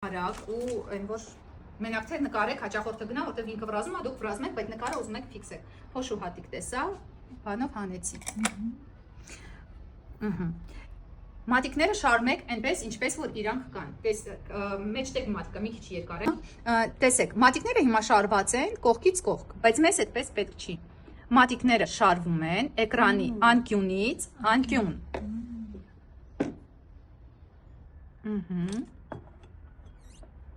Արագ ու այն որ մենակ թե նկարեք հաճախորդը գնա, որտեղ ինքը վրազում է, դուք վրազում եք, բայց նկարը ուզում եք ֆիքսել։ Փոշու հատիկ տեսա, բանով հանեցի։ Մատիկները շարում եք այնպես, ինչպես որ իրանք կան։ Մեջտեղ մատիկը մի քիչ երկար է։ Տեսեք, մատիկները հիմա շարված են կողքից կողք, բայց մեզ այդպես պետք չի։ Մատիկները շարվում են էկրանի անկյունից անկյուն։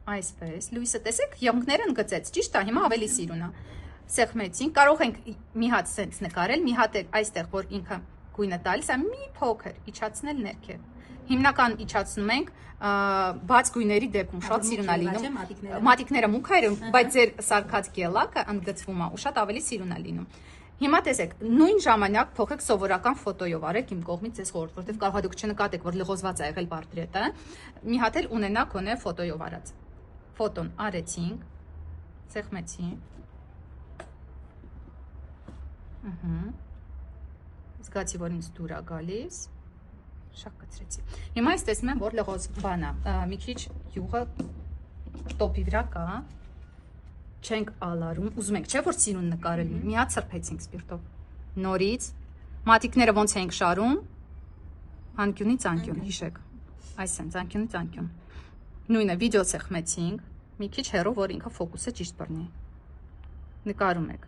Այսպես, լույսը տեսեք, եղունգները ընկծեց, ճիշտ է, հիմա ավելի սիրուն է։ Սեղմեցին, կարող ենք մի հատ սենց նկարել, մի հատ այստեղ, որ ինքը գույնը տալիս է, մի փոքր իջացնել ներքև։ Հիմնական իջացնում ենք բաց գույների դեպքում, շատ սիրուն է լինում։ Մատիկները մուգ են, բայց ձեր սարքած գելակը ընդգծվում է ու շատ ավելի սիրուն է լինում։ Հիմա տեսեք, նույն ժամանակ փոխեք սովորական ֆոտոյով արեք իմ կողմից ձեզ խորհուրդ, որտեղ կարող է դուք չնկատեք, որ լղոզված է եղել պորտրետը, մի հատ էլ ունենաք գոնե ֆոտոյով արած։ Ֆոտոն արեցինք, սեղմեցինք, զգացի, որ ինձ դուր է գալիս, շատ կծրեցի։ Հիմա ես տեսնում եմ, որ լղոզ բան է, մի քիչ յուղը տոպի վրա կա, չենք ալարում, ուզում ենք, չէ՞ որ սիրուն նկարելի, մի հատ սրբեցինք սպիրտով, նորից, մատիկները ոնց ենք շարում, անկյունից անկյուն, հիշեք, այսենց, անկյունից անկյուն, նույնը վիդեո սեղմեցինք, մի քիչ հեռու, որ ինքը ֆոկուսը ճիշտ բռնի, նկարում եք,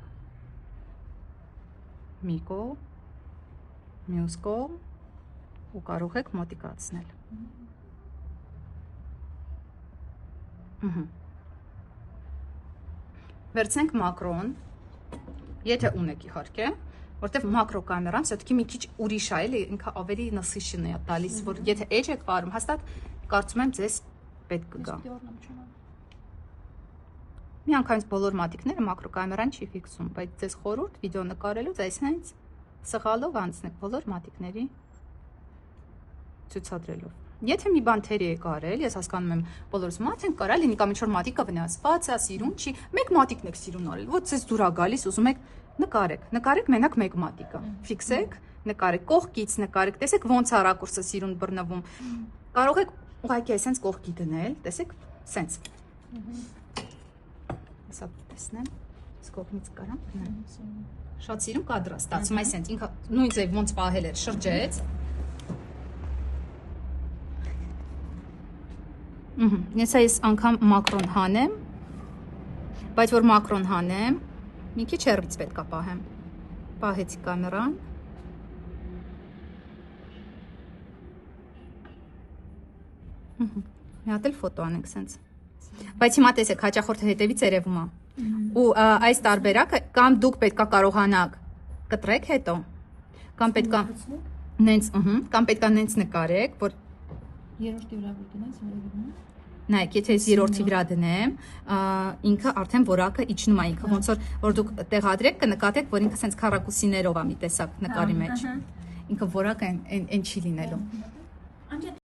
մի կողմ, մյուս կողմ, ու կարող եք մոտիկացնել, Վերցնենք մակրոն, եթե ունեք իհարկե, որտեվ մակրո կամերան սյոտքի մի քիչ ուրիշ է, էլի ինքը ավելի նսիշն է տալիս, որ եթե էջ եք վարում, հաստատ կարծում եմ ձեզ պետք կգա։ Միանգամից բոլոր մատիկները մակրո կամերան չի ֆիքսում, բայց ձեզ խորհուրդ վիդեո նկարելուց այսինքն սղալով անցնեք բոլոր մատիկների ցուցադրելով։ Եթե մի բան թերի եք արել, ես հասկանում եմ, բոլորս մատ են կարել, լինի կամ ինչ-որ մատիկը վնասված է, սիրուն չի, մեկ մատիկն եք սիրուն արել, ոչ ձեզ դուր է գալիս, ուզում եք նկարեք մենակ մեկ մատիկը, ֆիքսեք, նկարեք, կողքից նկարեք, տեսեք ոնց է ռակուրսը սիրուն բռնվում, կարող եք ուղղակի այսենց կողքի դնել, տեսեք, սենց, հեսա տեսնեմ, կողքից կարամ բռնեմ, շատ սիրուն կադրա ստացում, այսենց, ինքը նույն ձև ոնց պահել էր, շրջեց, Նեսա ես անգամ մակրոն հանեմ, բայց որ մակրոն հանեմ, մի քիչ հեռվից պետք է պահեմ, պահեցի կամերան, մի հատ էլ ֆոտո անենք սենց, բայց հիմա տեսեք հաճախորդը հետևից երևում է, ու այս տարբերակը կամ դուք պետք է կարողանաք կտրեք հետո, կամ պետք է նենց նկարեք, որ Երրորդի վրա որ դնես, երևում է։ Նայեք, եթե ես երրորդի վրա դնեմ, ինքը արդեն որակը իջնում է, ինքը ոնց որ դուք տեղադրեք, կնկատեք, որ ինքը սենց քառակուսիներով է մի տեսակ նկարի մեջ։ Ինքը որակը այն չի լինելու։